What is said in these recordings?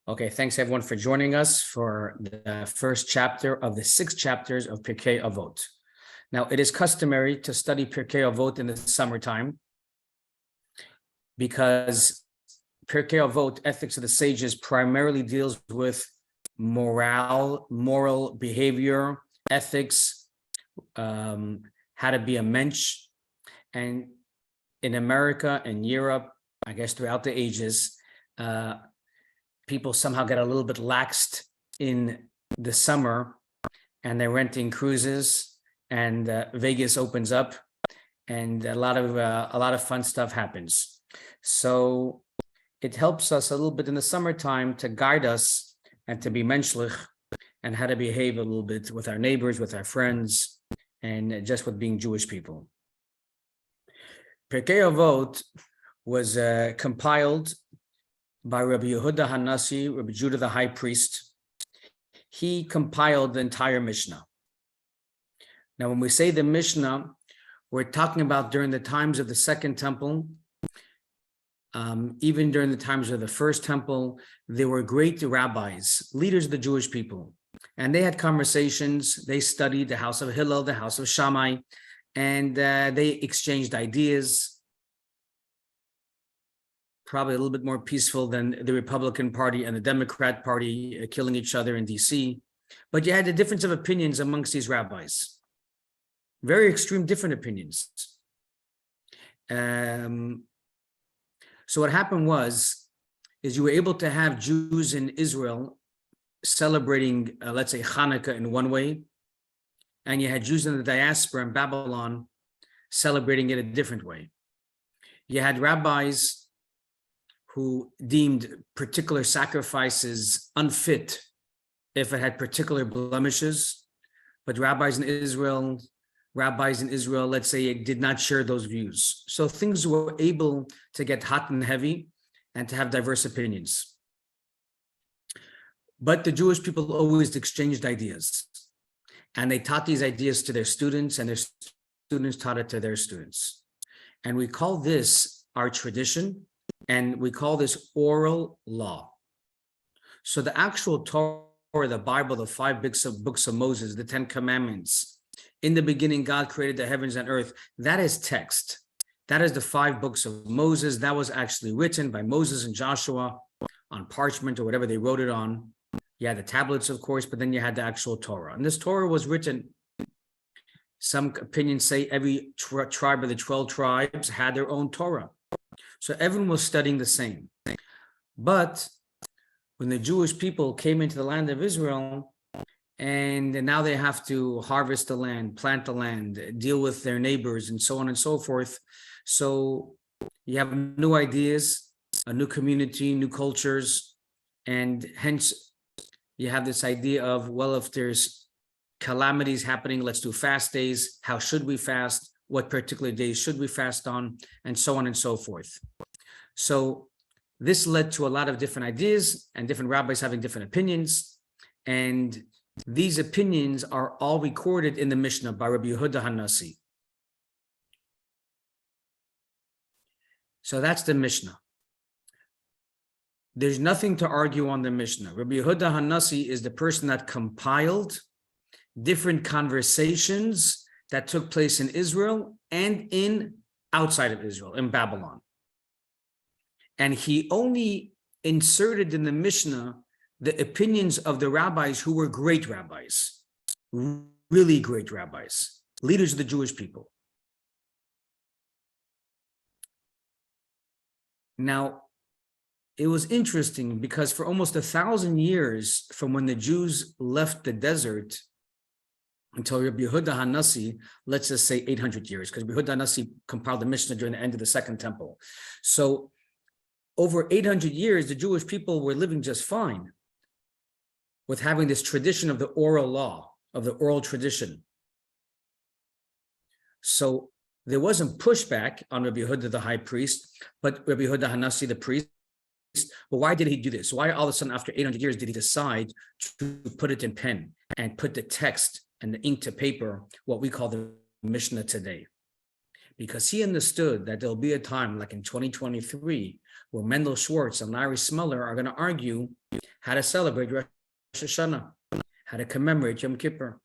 Okay, thanks everyone for joining us for the first chapter of the 6 chapters of Pirkei Avot. Now, it is customary to study Pirkei Avot in the summertime because Pirkei Avot, Ethics of the Sages, primarily deals with moral behavior, ethics, how to be a mensch. And in America and Europe, I guess throughout the ages, people somehow get a little bit laxed in the summer and they're renting cruises and Vegas opens up and a lot of fun stuff happens. So it helps us a little bit in the summertime to guide us and to be menschlich and how to behave a little bit with our neighbors, with our friends, and just with being Jewish people. Pirkei Avot was compiled by Rabbi Yehuda Hanassi, Rabbi Judah the high priest. He compiled the entire Mishnah. Now, when we say the Mishnah, we're talking about during the times of the Second Temple, even during the times of the First Temple, there were great rabbis, leaders of the Jewish people, and they had conversations. They studied the house of Hillel, the house of Shammai, and they exchanged ideas. Probably a little bit more peaceful than the Republican Party and the Democrat Party killing each other in DC. But you had a difference of opinions amongst these rabbis. Very extreme different opinions. So what happened is you were able to have Jews in Israel celebrating, let's say, Hanukkah in one way, and you had Jews in the diaspora in Babylon celebrating it a different way. You had rabbis who deemed particular sacrifices unfit if it had particular blemishes, but rabbis in Israel, let's say, did not share those views. So things were able to get hot and heavy and to have diverse opinions. But the Jewish people always exchanged ideas, and they taught these ideas to their students, and their students taught it to their students. And we call this our tradition, and we call this oral law. So the actual Torah, the Bible, the 5 books of Moses, the 10 commandments, in the beginning, God created the heavens and earth. That is text. That is the 5 books of Moses. That was actually written by Moses and Joshua on parchment or whatever they wrote it on. You had the tablets, of course, but then you had the actual Torah. And this Torah was written, some opinions say every tribe of the 12 tribes had their own Torah. So everyone was studying the same. But when the Jewish people came into the land of Israel, and now they have to harvest the land, plant the land, deal with their neighbors, and so on and so forth. So you have new ideas, a new community, new cultures, and hence you have this idea of, well, if there's calamities happening, let's do fast days. How should we fast? What particular days should we fast on, and so on and so forth. So this led to a lot of different ideas and different rabbis having different opinions. And these opinions are all recorded in the Mishnah by Rabbi Yehuda Hanassi. So that's the Mishnah. There's nothing to argue on the Mishnah. Rabbi Yehuda Hanassi is the person that compiled different conversations that took place in Israel and outside of Israel, in Babylon. And he only inserted in the Mishnah the opinions of the rabbis who were great rabbis, really great rabbis, leaders of the Jewish people. Now, it was interesting because for almost 1,000 years from when the Jews left the desert until Rabbi Yehuda Hanassi, let's just say 800 years, because Rabbi Yehuda Hanassi compiled the Mishnah during the end of the Second Temple. So over 800 years, the Jewish people were living just fine with having this tradition of the oral law, of the oral tradition. So there wasn't pushback on Rabbi Yehuda the high priest, but Rabbi Yehuda Hanassi the priest. Well, why did he do this? Why all of a sudden after 800 years did he decide to put it in pen and put the text and the ink to paper, what we call the Mishnah today? because he understood that there'll be a time like in 2023 where Mendel Schwartz and Larry Smuller are going to argue how to celebrate Rosh Hashanah, how to commemorate Yom Kippur.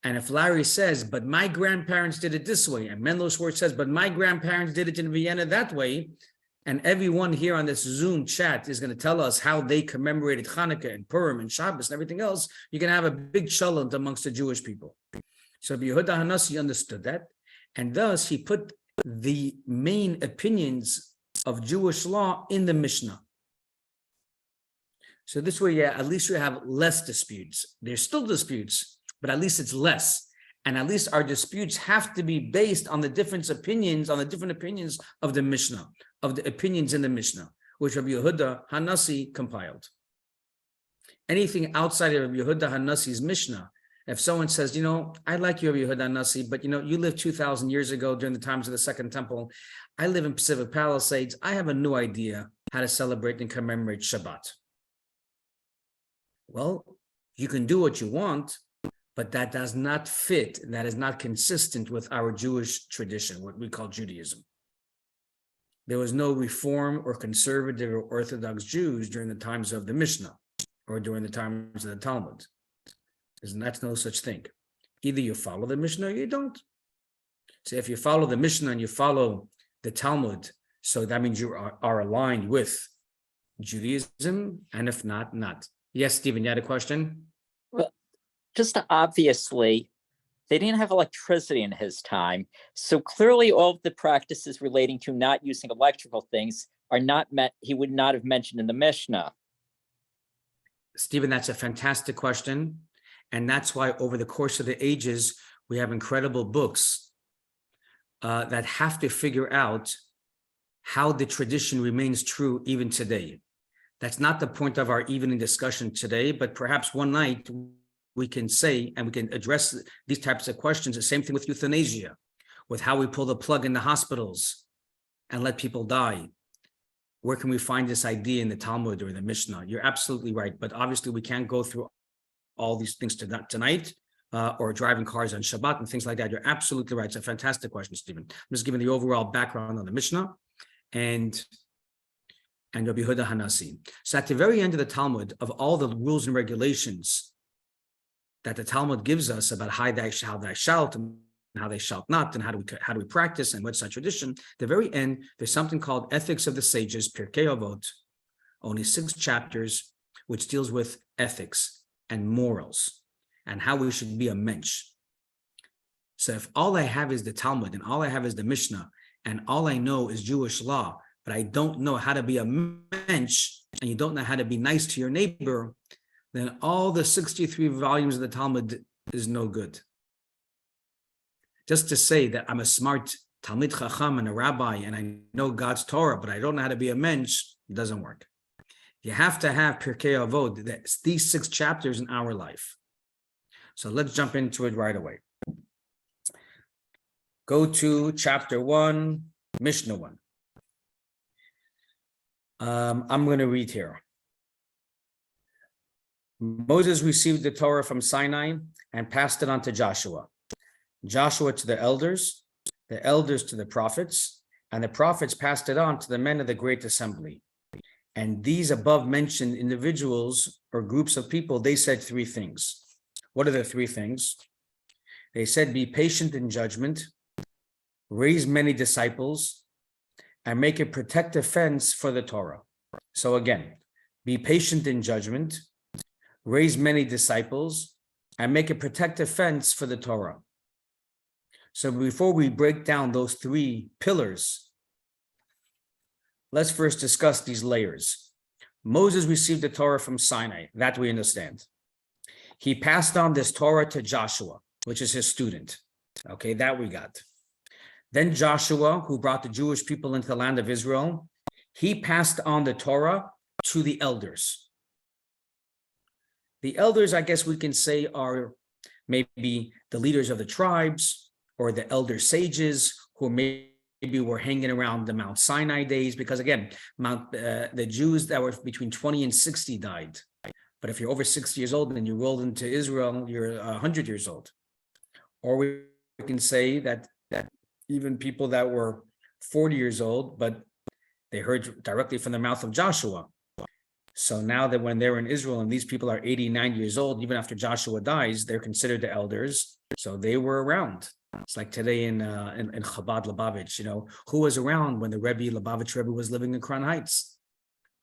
And if Larry says, but my grandparents did it this way, and Mendel Schwartz says, but my grandparents did it in Vienna that way, and everyone here on this Zoom chat is going to tell us how they commemorated Hanukkah and Purim and Shabbos and everything else, you're going to have a big shalom amongst the Jewish people. So Yehuda Hanassi understood that, and thus he put the main opinions of Jewish law in the Mishnah. So this way, yeah, at least you have less disputes. There's still disputes, but at least it's less. And at least our disputes have to be based on the different opinions of the Mishnah, of the opinions in the Mishnah, which Rabbi Yehuda Hanassi compiled. Anything outside of Rabbi Yehuda Hanassi's Mishnah, if someone says, I like you, Rabbi Yehuda Hanassi, but you lived 2,000 years ago during the times of the Second Temple. I live in Pacific Palisades. I have a new idea how to celebrate and commemorate Shabbat. Well, you can do what you want, but that does not fit, that is not consistent with our Jewish tradition, what we call Judaism. There was no Reform or conservative or Orthodox Jews during the times of the Mishnah or during the times of the Talmud. That's no such thing. Either you follow the Mishnah or you don't. So if you follow the Mishnah and you follow the Talmud, so that means you are aligned with Judaism, and if not, not. Yes, Stephen, you had a question? Well, just obviously, they didn't have electricity in his time. So clearly all of the practices relating to not using electrical things are not met. He would not have mentioned in the Mishnah. Stephen, that's a fantastic question. And that's why over the course of the ages, we have incredible books that have to figure out how the tradition remains true even today. That's not the point of our evening discussion today, but perhaps one night we can say, and we can address these types of questions, the same thing with euthanasia, with how we pull the plug in the hospitals and let people die. Where can we find this idea in the Talmud or the Mishnah? You're absolutely right, but obviously we can't go through all these things tonight, or driving cars on Shabbat and things like that. You're absolutely right. It's a fantastic question, Stephen. I'm just giving the overall background on the Mishnah and Rabbi Yehuda Hanassi. So at the very end of the Talmud, of all the rules and regulations that the Talmud gives us about how thou shalt and how they shalt not, and how do we practice and what's our tradition, at the very end, there's something called Ethics of the Sages, Pirkei Avot, only 6 chapters, which deals with ethics and morals and how we should be a mensch. So if all I have is the Talmud and all I have is the Mishnah and all I know is Jewish law, but I don't know how to be a mensch and you don't know how to be nice to your neighbor, then all the 63 volumes of the Talmud is no good. Just to say that I'm a smart Talmid Chacham and a rabbi and I know God's Torah, but I don't know how to be a mensch, doesn't work. You have to have Pirkei Avot, that's these 6 chapters in our life. So let's jump into it right away. Go to chapter 1, Mishnah 1. I'm going to read here. Moses received the Torah from Sinai and passed it on to Joshua. Joshua to the elders to the prophets, and the prophets passed it on to the men of the great assembly. And these above mentioned individuals or groups of people, they said 3 things. What are the 3 things? They said, be patient in judgment, raise many disciples, and make a protective fence for the Torah. So again, be patient in judgment, raise many disciples, and make a protective fence for the Torah. So before we break down those 3 pillars, let's first discuss these layers. Moses received the Torah from Sinai, that we understand. He passed on this Torah to Joshua, which is his student. Okay, that we got. Then Joshua, who brought the Jewish people into the land of Israel, he passed on the Torah to the elders. The elders, I guess we can say, are maybe the leaders of the tribes or the elder sages who maybe were hanging around the Mount Sinai days, because again, the Jews that were between 20 and 60 died. But if you're over 60 years old and you rolled into Israel, you're 100 years old. Or we can say that even people that were 40 years old, but they heard directly from the mouth of Joshua. So now that when they're in Israel and these people are 89 years old, even after Joshua dies, they're considered the elders. So they were around. It's like today in Chabad Lubavitch, who was around when the Lubavitch Rebbe was living in Crown Heights?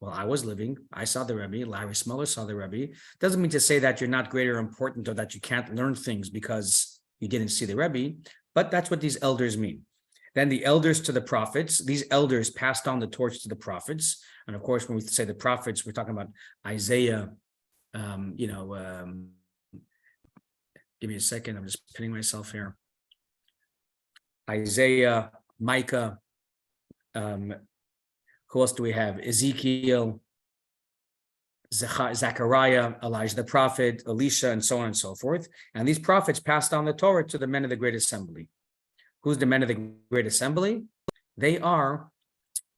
Well, I was living. I saw the Rebbe. Larry Smuller saw the Rebbe. Doesn't mean to say that you're not great or important or that you can't learn things because you didn't see the Rebbe, but that's what these elders mean. Then the elders to the prophets. These elders passed on the torch to the prophets. And of course, when we say the prophets, we're talking about Isaiah. Give me a second. I'm just pinning myself here. Isaiah, Micah. Who else do we have? Ezekiel, Zechariah, Elijah the prophet, Elisha, and so on and so forth. And these prophets passed on the Torah to the men of the Great Assembly. Who's the men of the Great Assembly? They are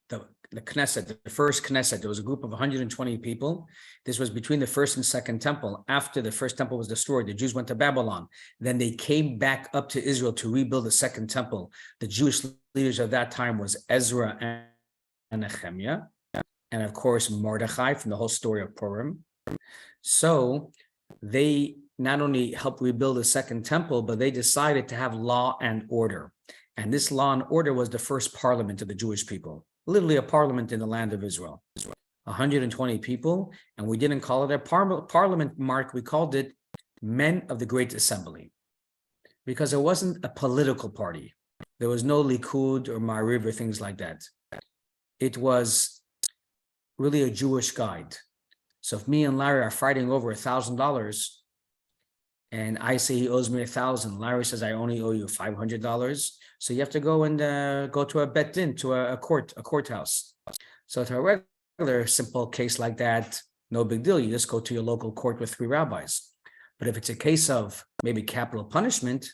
the Knesset, the first Knesset. There was a group of 120 people. This was between the first and second temple. After the first temple was destroyed, the Jews went to Babylon. Then they came back up to Israel to rebuild the second temple. The Jewish leaders of that time was Ezra and Nehemiah, and of course Mordechai from the whole story of Purim. So they not only helped rebuild the second temple, but they decided to have law and order. And this law and order was the first parliament of the Jewish people, literally a parliament in the land of Israel. 120 people, and we didn't call it a parliament, Mark, we called it Men of the Great Assembly, because it wasn't a political party. There was no Likud or Ma'ariv or things like that. It was really a Jewish guide. So if me and Larry are fighting over $1,000 and I say he owes me $1,000, Larry says I only owe you $500. So you have to go and go to a bet din, to a courthouse. So to a regular simple case like that, no big deal. You just go to your local court with 3 rabbis. But if it's a case of maybe capital punishment,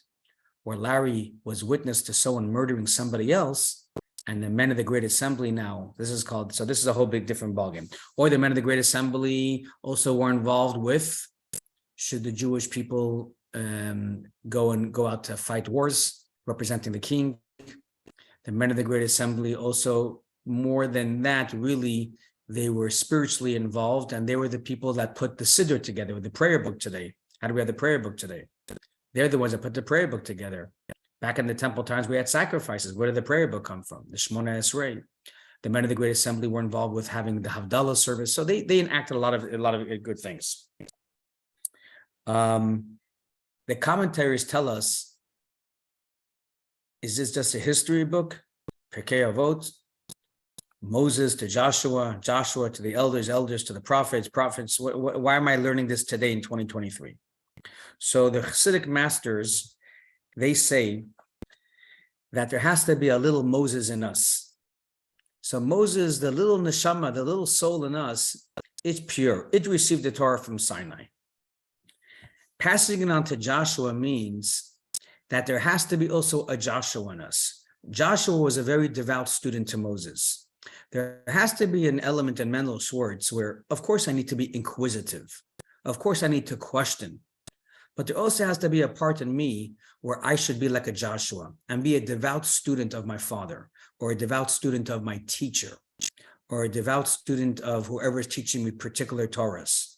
where Larry was witness to someone murdering somebody else, and the men of the Great Assembly now, this is a whole big different ballgame. Or the men of the Great Assembly also were involved with, should the Jewish people go out to fight wars, representing the king. The men of the Great Assembly also, more than that, really, they were spiritually involved, and they were the people that put the Siddur together, with the prayer book today. How do we have the prayer book today? They're the ones that put the prayer book together. Back in the temple times, we had sacrifices. Where did the prayer book come from? The Shemona Esrei. The men of the Great Assembly were involved with having the Havdalah service. So they enacted a lot of good things. The commentaries tell us, is this just a history book? Pirkei Avot, Moses to Joshua, Joshua to the elders, elders to the prophets. Why am I learning this today in 2023? So the Hasidic masters, they say that there has to be a little Moses in us. So Moses, the little neshama, the little soul in us, it's pure. It received the Torah from Sinai. Passing it on to Joshua means that there has to be also a Joshua in us. Joshua was a very devout student to Moses. There has to be an element in Mendel Schwartz where, of course, I need to be inquisitive. Of course, I need to question. But there also has to be a part in me where I should be like a Joshua and be a devout student of my father, or a devout student of my teacher, or a devout student of whoever is teaching me particular Torahs.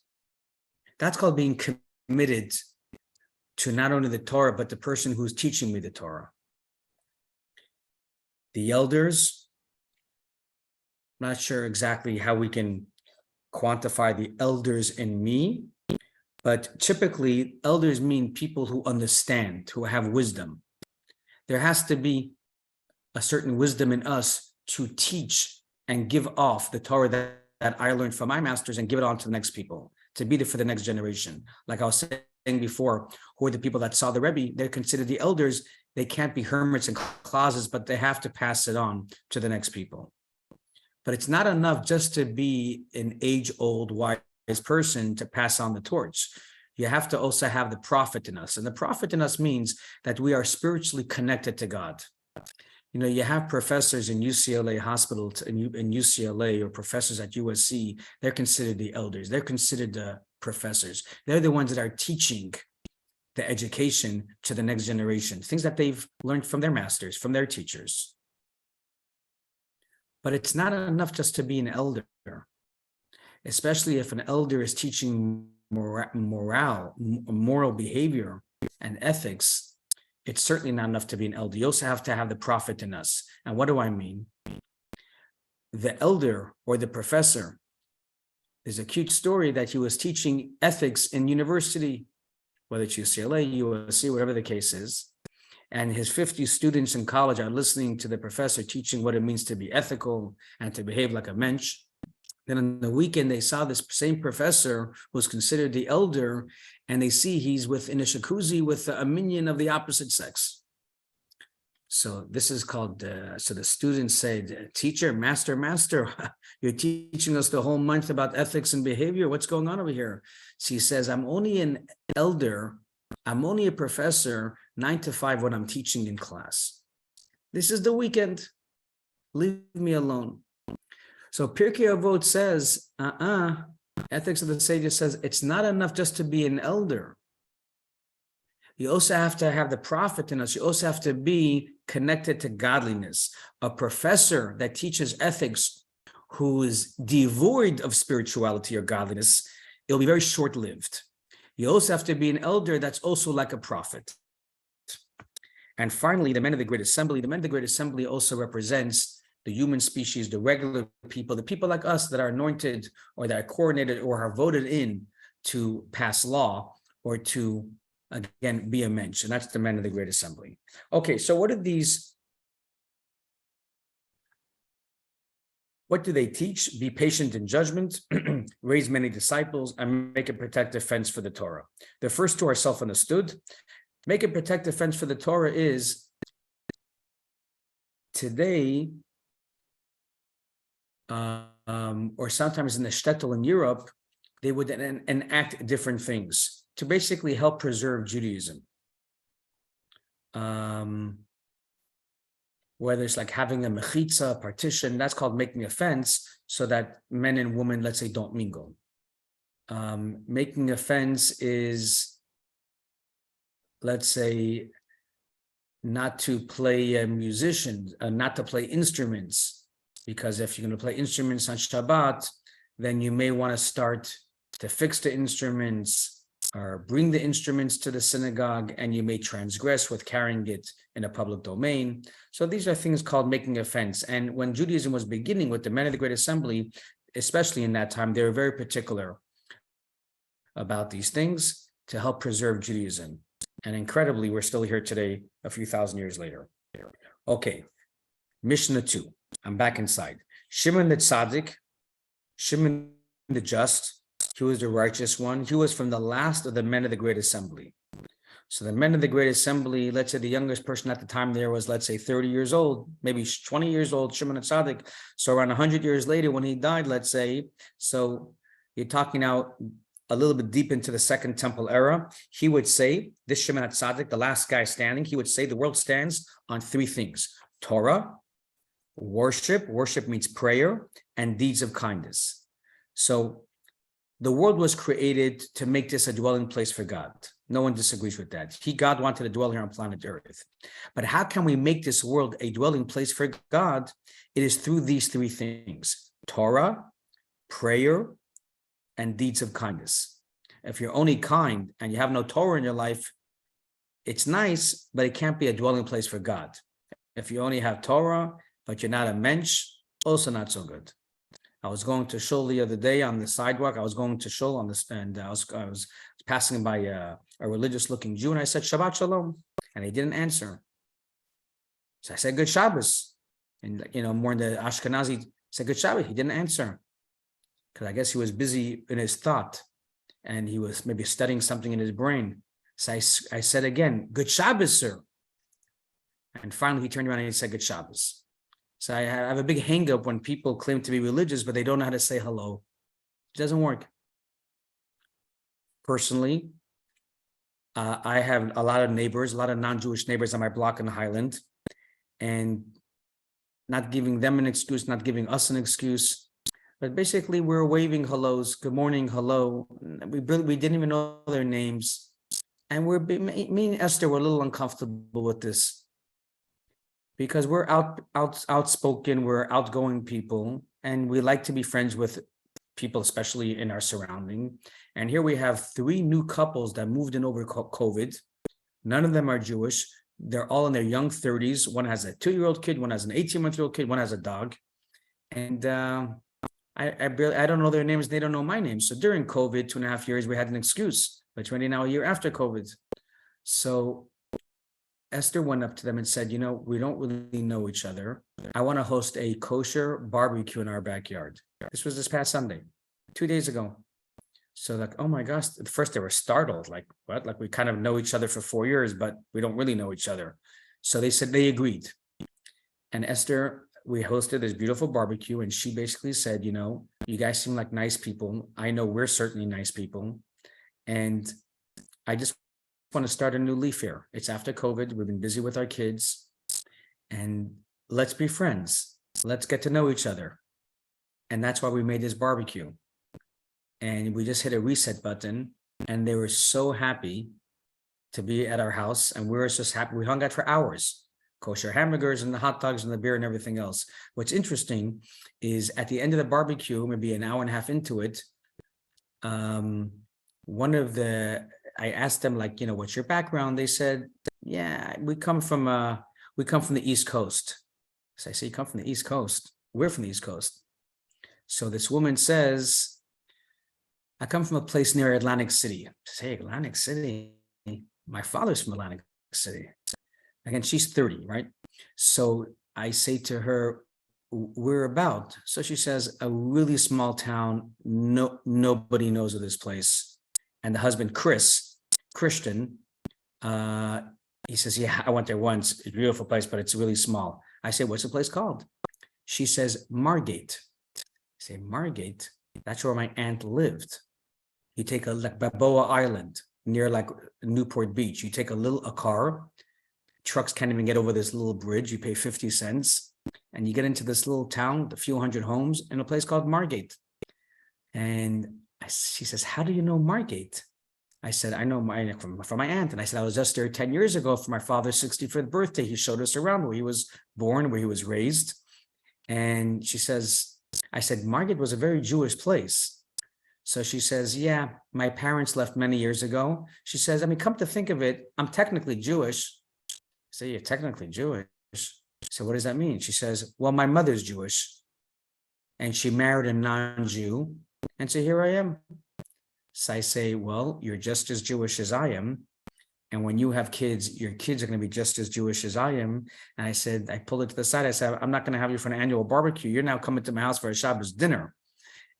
That's called being committed to not only the Torah, but the person who's teaching me the Torah. The elders, I'm not sure exactly how we can quantify the elders in me, but typically elders mean people who understand, who have wisdom. There has to be a certain wisdom in us to teach and give off the Torah that I learned from my masters and give it on to the next people, to be there for the next generation. Like I was saying before, who are the people that saw the Rebbe? They're considered the elders. They can't be hermits in closets, but they have to pass it on to the next people. But it's not enough just to be an age-old wise person to pass on the torch. You have to also have the prophet in us. And the prophet in us means that we are spiritually connected to God. You know, you have professors in UCLA hospital, in UCLA, or professors at USC, they're considered the elders. They're considered the professors. They're the ones that are teaching the education to the next generation, things that they've learned from their masters, from their teachers. But it's not enough just to be an elder, especially if an elder is teaching moral behavior and ethics. It's certainly not enough to be an elder. You also have to have the prophet in us. And what do I mean? The elder or the professor, there's a cute story that he was teaching ethics in university, whether it's UCLA, USC, whatever the case is. And his 50 students in college are listening to the professor teaching what it means to be ethical and to behave like a mensch. Then on the weekend, they saw this same professor who's considered the elder, and they see he's in a jacuzzi with a minion of the opposite sex. So this is called, so the students said, teacher, master, you're teaching us the whole month about ethics and behavior. What's going on over here? So he says, I'm only an elder. I'm only a professor, 9 to 5 when I'm teaching in class. This is the weekend. Leave me alone. So Pirkei Avot says, Ethics of the Sages says, it's not enough just to be an elder. You also have to have the prophet in us. You also have to be connected to godliness. A professor that teaches ethics who is devoid of spirituality or godliness, it'll be very short-lived. You also have to be an elder that's also like a prophet. And finally, the men of the Great Assembly. The men of the Great Assembly also represents the human species, the regular people, the people like us that are anointed or that are coordinated or are voted in to pass law or to, again, be a mensch. And that's the men of the Great Assembly. Okay, so what do they teach? Be patient in judgment, raise many disciples, and make a protective fence for the Torah. The first two are self-understood. Make a protective fence for the Torah is today, or sometimes in the shtetl in Europe, they would enact different things to basically help preserve Judaism. Whether it's like having a mechitza, partition, that's called making a fence so that men and women, let's say, don't mingle. Making a fence is, let's say, not to play musicians, not to play instruments, because if you're going to play instruments on Shabbat, then you may want to start to fix the instruments or bring the instruments to the synagogue, and you may transgress with carrying it in a public domain. So these are things called making a fence. And when Judaism was beginning with the men of the Great Assembly, especially in that time, they were very particular about these things to help preserve Judaism. And incredibly, we're still here today, a few thousand years later. Okay, Mishnah 2. I'm back inside. Shimon the Tzaddik, Shimon the Just, he was the righteous one. He was from the last of the men of the Great Assembly. So the men of the Great Assembly, let's say the youngest person at the time there was, let's say, 30 years old, maybe 20 years old, Shimon the Tzaddik. So around 100 years later when he died, let's say, so you're talking now a little bit deep into the Second Temple era, he would say, this Shimon HaTzadik, the last guy standing, he would say the world stands on 3 things: Torah, worship means prayer, and deeds of kindness. So the world was created to make this a dwelling place for God. No one disagrees with that. God wanted to dwell here on planet Earth. But how can we make this world a dwelling place for God? It is through these 3 things: Torah, prayer, and deeds of kindness. If you're only kind and you have no Torah in your life, it's nice, but it can't be a dwelling place for God. If you only have Torah, but you're not a mensch, also not so good. I was going to shul the other day on the sidewalk. I was going to shul on this, and I was passing by a religious-looking Jew, and I said, Shabbat Shalom, and he didn't answer. So I said, Good Shabbos. And, more in the Ashkenazi, said, Good Shabbos. He didn't answer, because I guess he was busy in his thought, and he was maybe studying something in his brain. So I said again, Good Shabbos, sir. And finally, he turned around and he said, Good Shabbos. So I have a big hang-up when people claim to be religious, but they don't know how to say hello. It doesn't work. Personally, I have a lot of neighbors, a lot of non-Jewish neighbors on my block in the Highland, and not giving them an excuse, not giving us an excuse. But basically, we're waving hellos, good morning, hello. We didn't even know their names. And me and Esther were a little uncomfortable with this because we're outspoken, we're outgoing people, and we like to be friends with people, especially in our surrounding. And here we have 3 new couples that moved in over COVID. None of them are Jewish. They're all in their young 30s. One has a 2-year-old kid, one has an 18-month-old kid, one has a dog. And I don't know their names, they don't know my name. So during COVID, 2.5 years, we had an excuse, but 20 now a year after COVID. So Esther went up to them and said, we don't really know each other. I want to host a kosher barbecue in our backyard. This was this past Sunday, 2 days ago. So like, oh my gosh, at first they were startled, like what? Like we kind of know each other for 4 years, but we don't really know each other. So they said they agreed. And Esther, we hosted this beautiful barbecue and she basically said, you guys seem like nice people. I know we're certainly nice people. And I just want to start a new leaf here. It's after COVID. We've been busy with our kids and let's be friends. Let's get to know each other. And that's why we made this barbecue. And we just hit a reset button and they were so happy to be at our house. And we were just happy. We hung out for hours, kosher hamburgers and the hot dogs and the beer and everything else. What's interesting is at the end of the barbecue, maybe an hour and a half into it, I asked them like, what's your background? They said, yeah, we come from the East Coast. So I say, you come from the East Coast? We're from the East Coast. So this woman says, I come from a place near Atlantic City. I say, Atlantic City? My father's from Atlantic City. Again, she's 30, right? So I say to her, where about? So she says, a really small town. Nobody knows of this place. And the husband, Christian, he says, yeah, I went there once. It's a beautiful place, but it's really small. I say, what's the place called? She says, Margate. I say, Margate? That's where my aunt lived. You take like Balboa Island near like Newport Beach. You take a car. Trucks can't even get over this little bridge. You pay 50 cents and you get into this little town with a few hundred homes in a place called Margate. And she says, how do you know Margate? I said, I know from my aunt. And I said, I was just there 10 years ago for my father's 65th birthday. He showed us around where he was born, where he was raised. And she says, I said, Margate was a very Jewish place. So she says, yeah, my parents left many years ago. She says, come to think of it, I'm technically Jewish. I say, you're technically Jewish. So what does that mean? She says, well, my mother's Jewish and she married a non-Jew. And so here I am. So I say, well, you're just as Jewish as I am. And when you have kids, your kids are going to be just as Jewish as I am. And I said, I pulled it to the side. I said, I'm not going to have you for an annual barbecue. You're now coming to my house for a Shabbos dinner.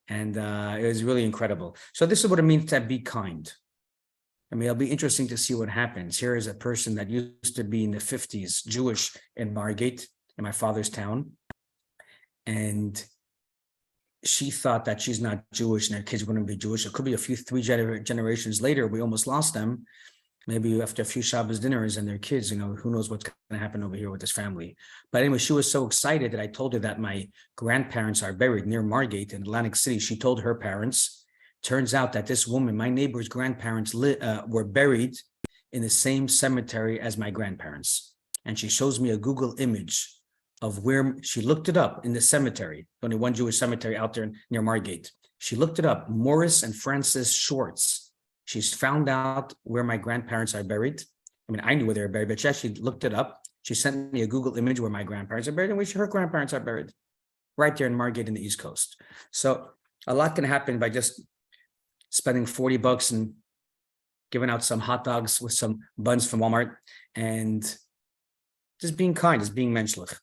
And it was really incredible. So this is what it means to be kind. It'll be interesting to see what happens. Here is a person that used to be in the 50s, Jewish in Margate, in my father's town. And she thought that she's not Jewish and her kids wouldn't be Jewish. It could be 3 generations later. We almost lost them. Maybe after a few Shabbos dinners and their kids, who knows what's going to happen over here with this family. But anyway, she was so excited that I told her that my grandparents are buried near Margate in Atlantic City. She told her parents. Turns out that this woman, my neighbor's grandparents, were buried in the same cemetery as my grandparents. And she shows me a Google image of where she looked it up in the cemetery. Only one Jewish cemetery out there near Margate. She looked it up, Morris and Frances Schwartz. She's found out where my grandparents are buried. I knew where they were buried, but she actually looked it up. She sent me a Google image where my grandparents are buried and where her grandparents are buried, right there in Margate in the East Coast. So a lot can happen by just spending $40 and giving out some hot dogs with some buns from Walmart and just being kind, just being menschlich.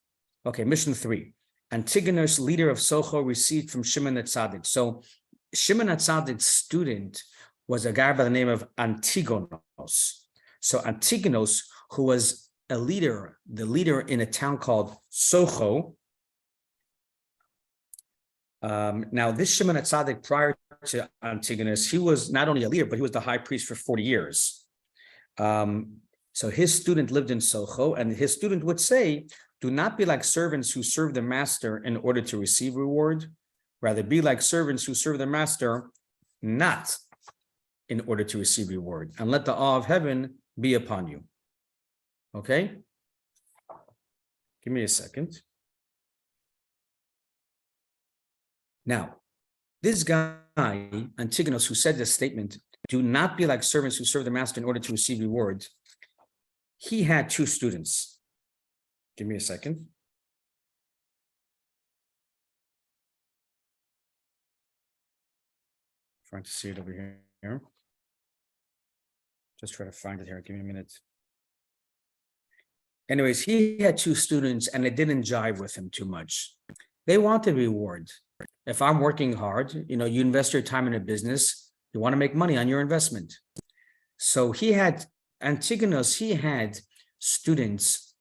Okay, mission 3. Antigonus, leader of Socho, received from Shimon HaTzadik. So Shimon HaTzadik's student was a guy by the name of Antigonus. So Antigonus, who was the leader in a town called Socho. Now this Shimon HaTzadik, prior to Antigonus, he was not only a leader, but he was the high priest for 40 years. So his student lived in Socho, and his student would say, do not be like servants who serve the master in order to receive reward. Rather be like servants who serve the master not in order to receive reward, and let the awe of heaven be upon you. Okay? Give me a second. Now, this guy, Antigonus, who said this statement, do not be like servants who serve the master in order to receive reward. He had two students. Give me a second. Trying to see it over here. Just try to find it here. Give me a minute. Anyways, he had two students and it didn't jive with him too much. They wanted reward. If I'm working hard, you invest your time in a business, you want to make money on your investment. So Antigonus had students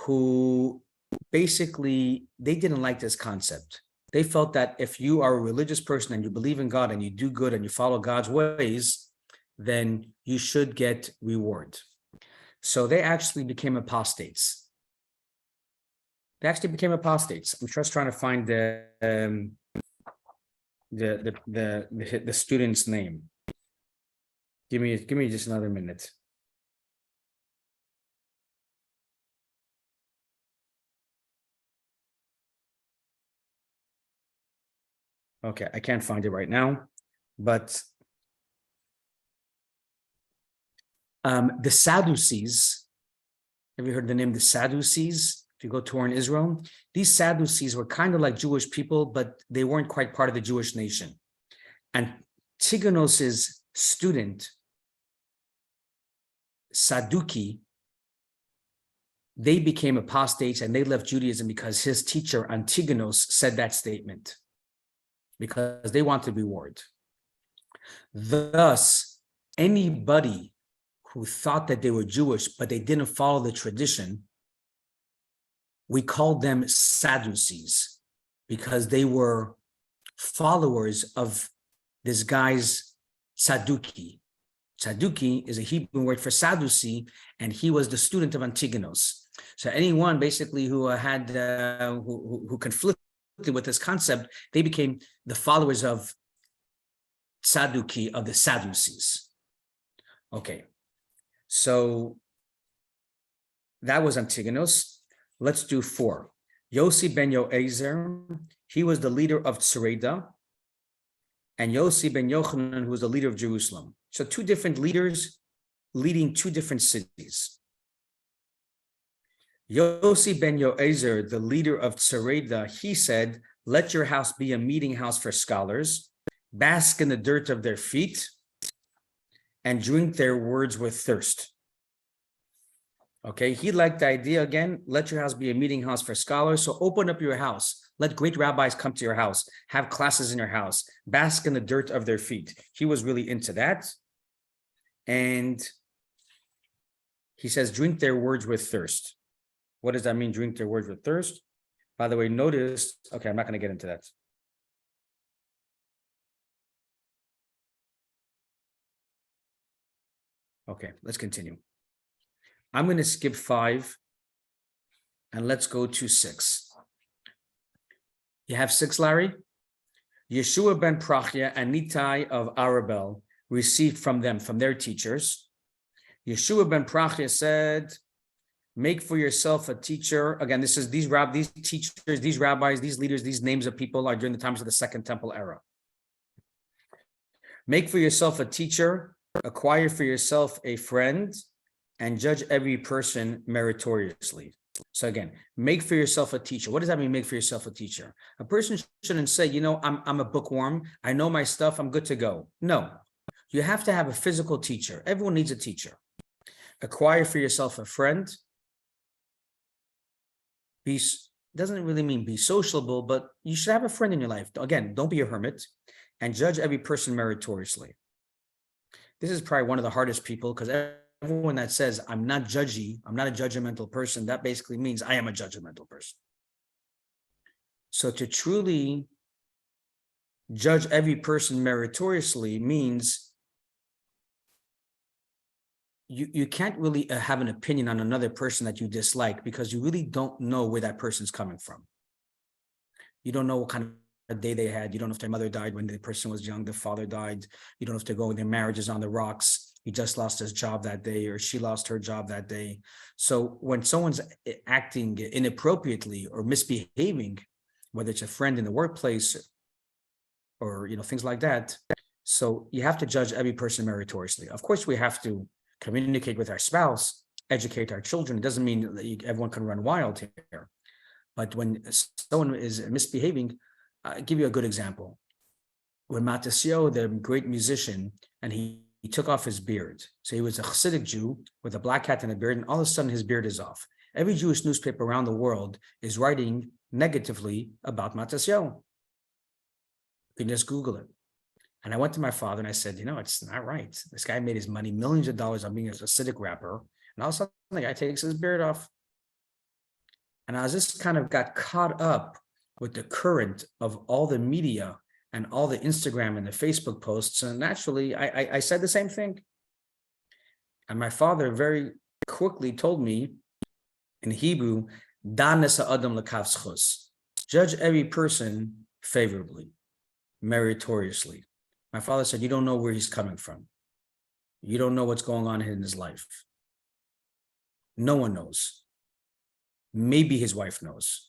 who basically, they didn't like this concept. They felt that if you are a religious person and you believe in God and you do good and you follow God's ways, then you should get reward. So they actually became apostates. I'm just trying to find the student's name. Give me just another minute. Okay, I can't find it right now, but the Sadducees, have you heard the name the Sadducees? If you go tour in Israel, these Sadducees were kind of like Jewish people, but they weren't quite part of the Jewish nation. And Antigonus's student, Sadduki, they became apostates and they left Judaism because his teacher Antigonus said that statement, because they wanted reward. Thus, anybody who thought that they were Jewish, but they didn't follow the tradition, we called them Sadducees, because they were followers of this guy's Sadduki. Sadduki is a Hebrew word for Sadducee, and he was the student of Antigonus. So anyone basically who had who conflicted with this concept, they became the followers of Sadduki, of the Sadducees. Okay, so that was Antigonus. Let's do 4. Yossi ben Yoezer, he was the leader of Tsereda, and Yossi ben Yochanan, who was the leader of Jerusalem. So 2 different leaders leading 2 different cities. Yossi ben Yoezer, the leader of Tsereda, he said, let your house be a meeting house for scholars, bask in the dirt of their feet, and drink their words with thirst. Okay, he liked the idea again, let your house be a meeting house for scholars. So open up your house. Let great rabbis come to your house, have classes in your house, bask in the dirt of their feet. He was really into that. And he says, drink their words with thirst. What does that mean, drink their words with thirst? By the way, notice, okay, I'm not going to get into that. Okay, let's continue. I'm going to skip 5 and let's go to 6. You have 6, Larry? Yeshua ben Prachya and Nitai of Arabel received from their teachers. Yeshua ben Prachya said, make for yourself a teacher. Again, this is these teachers, these rabbis, these leaders, these names of people are during the times of the Second Temple era. Make for yourself a teacher, acquire for yourself a friend, and judge every person meritoriously. So again, make for yourself a teacher. What does that mean, make for yourself a teacher? A person shouldn't say, I'm a bookworm. I know my stuff. I'm good to go. No, you have to have a physical teacher. Everyone needs a teacher. Acquire for yourself a friend. Doesn't really mean be sociable, but you should have a friend in your life. Again, don't be a hermit, and judge every person meritoriously. This is probably one of the hardest people, because everyone that says, I'm not judgy, I'm not a judgmental person, that basically means I am a judgmental person. So to truly judge every person meritoriously means you can't really have an opinion on another person that you dislike, because you really don't know where that person's coming from. You don't know what kind day they had. You don't know if their mother died when the person was young, the father died. You don't have to go when their marriage is on the rocks. He just lost his job that day, or she lost her job that day. So when someone's acting inappropriately or misbehaving, whether it's a friend in the workplace or things like that, so you have to judge every person meritoriously. Of course, we have to communicate with our spouse, educate our children. It doesn't mean that everyone can run wild here. But when someone is misbehaving, I'll give you a good example. When Matisyahu, the great musician, and he took off his beard. So he was a Hasidic Jew with a black hat and a beard, and all of a sudden his beard is off. Every Jewish newspaper around the world is writing negatively about Matisyahu. You can just Google it. And I went to my father and I said, it's not right. This guy made his money, millions of dollars on being a Hasidic rapper. And all of a sudden the guy takes his beard off. And I just kind of got caught up with the current of all the media and all the Instagram and the Facebook posts. And naturally, I said the same thing. And my father very quickly told me in Hebrew, judge every person favorably, meritoriously. My father said, you don't know where he's coming from. You don't know what's going on in his life. No one knows. Maybe his wife knows.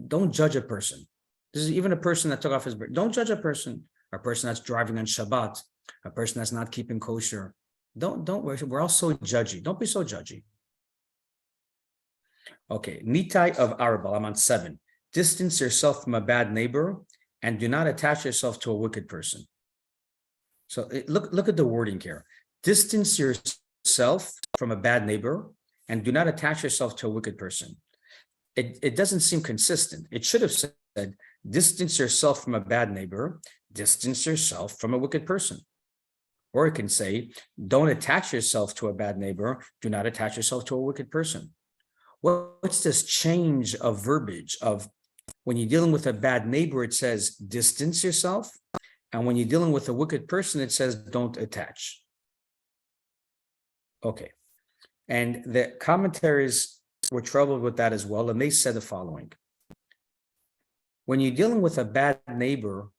Don't judge a person. This is even a person that took off his beard. Don't judge a person that's driving on Shabbat, a person that's not keeping kosher. Don't worship. We're all so judgy. Don't be so judgy. Okay, Nitai of Arabal, I'm on 7. Distance yourself from a bad neighbor and do not attach yourself to a wicked person. So look at the wording here. Distance yourself from a bad neighbor and do not attach yourself to a wicked person. It doesn't seem consistent. It should have said, distance yourself from a bad neighbor, distance yourself from a wicked person. Or it can say, don't attach yourself to a bad neighbor, do not attach yourself to a wicked person. What's this change of verbiage of when you're dealing with a bad neighbor, it says distance yourself. And when you're dealing with a wicked person, it says don't attach. Okay. And the commentaries were troubled with that as well. And they said the following. When you're dealing with a bad neighbor,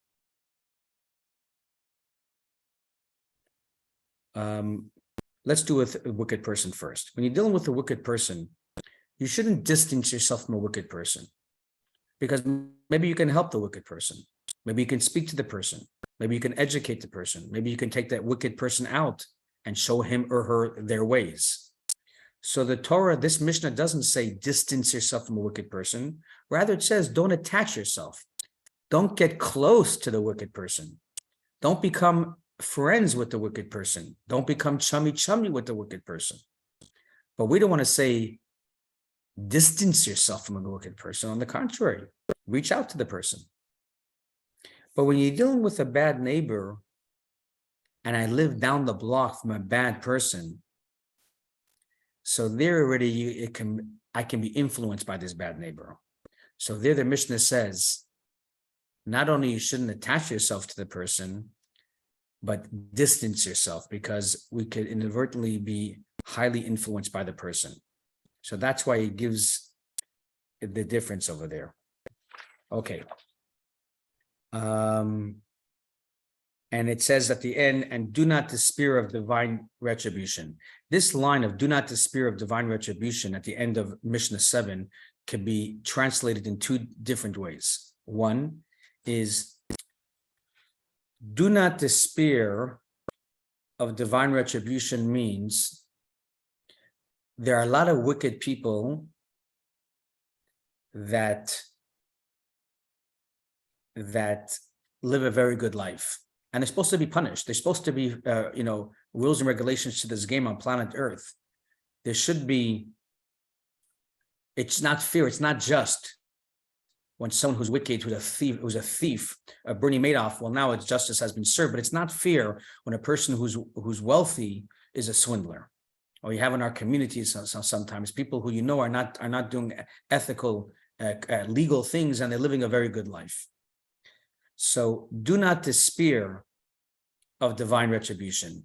let's do with a wicked person first. When you're dealing with a wicked person, you shouldn't distance yourself from a wicked person, because maybe you can help the wicked person. Maybe you can speak to the person. Maybe you can educate the person. Maybe you can take that wicked person out and show him or her their ways. So the Torah, this Mishnah doesn't say distance yourself from a wicked person. Rather, it says don't attach yourself. Don't get close to the wicked person. Don't become friends with the wicked person. Don't become chummy with the wicked person. But we don't want to say distance yourself from a wicked person. On the contrary, reach out to the person. But when you're dealing with a bad neighbor, and I live down the block from a bad person, so there already I can be influenced by this bad neighbor. So there the Mishnah says, not only you shouldn't attach yourself to the person, but distance yourself, because we could inadvertently be highly influenced by the person. So that's why it gives the difference over there. Okay. And it says at the end, and do not despair of divine retribution. This line of do not despair of divine retribution at the end of Mishnah 7 can be translated in 2 different ways. One is, do not despair of divine retribution means there are a lot of wicked people that live a very good life, and they're supposed to be punished. They're supposed to be, rules and regulations to this game on planet Earth. There should be. It's not fair. It's not just when someone who's wicked, who's a thief, Bernie Madoff. Well, now justice has been served, but it's not fair when a person who's wealthy is a swindler. Or you have in our communities sometimes people who are not doing ethical, legal things, and they're living a very good life. So do not despair of divine retribution.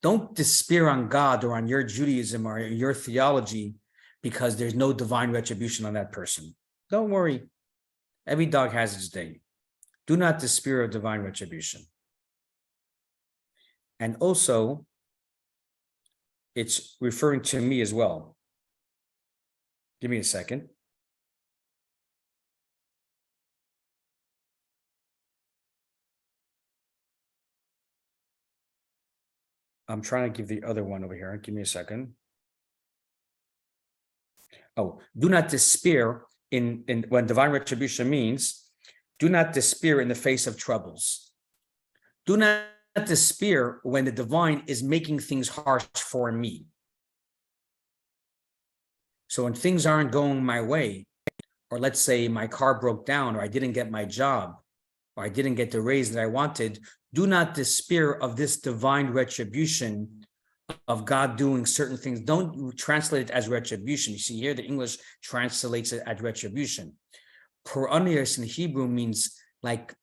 Don't despair on God or on your Judaism or your theology because there's no divine retribution on that person. Don't worry. Every dog has its day. Do not despair of divine retribution. And also, it's referring to me as well. Give me a second. I'm trying to give the other one over here. Give me a second. Oh, do not despair in when divine retribution means, do not despair in the face of troubles. Do not despair when the divine is making things harsh for me. So when things aren't going my way, or let's say my car broke down, or I didn't get my job, or I didn't get the raise that I wanted, do not despair of this divine retribution of God doing certain things. Don't translate it as retribution. You see here, the English translates it as retribution. Poranios in Hebrew means like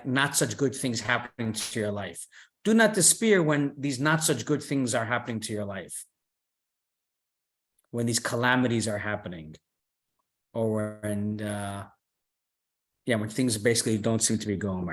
not such good things happening to your life. Do not despair when these not such good things are happening to your life. When these calamities are happening, or when when things basically don't seem to be going right.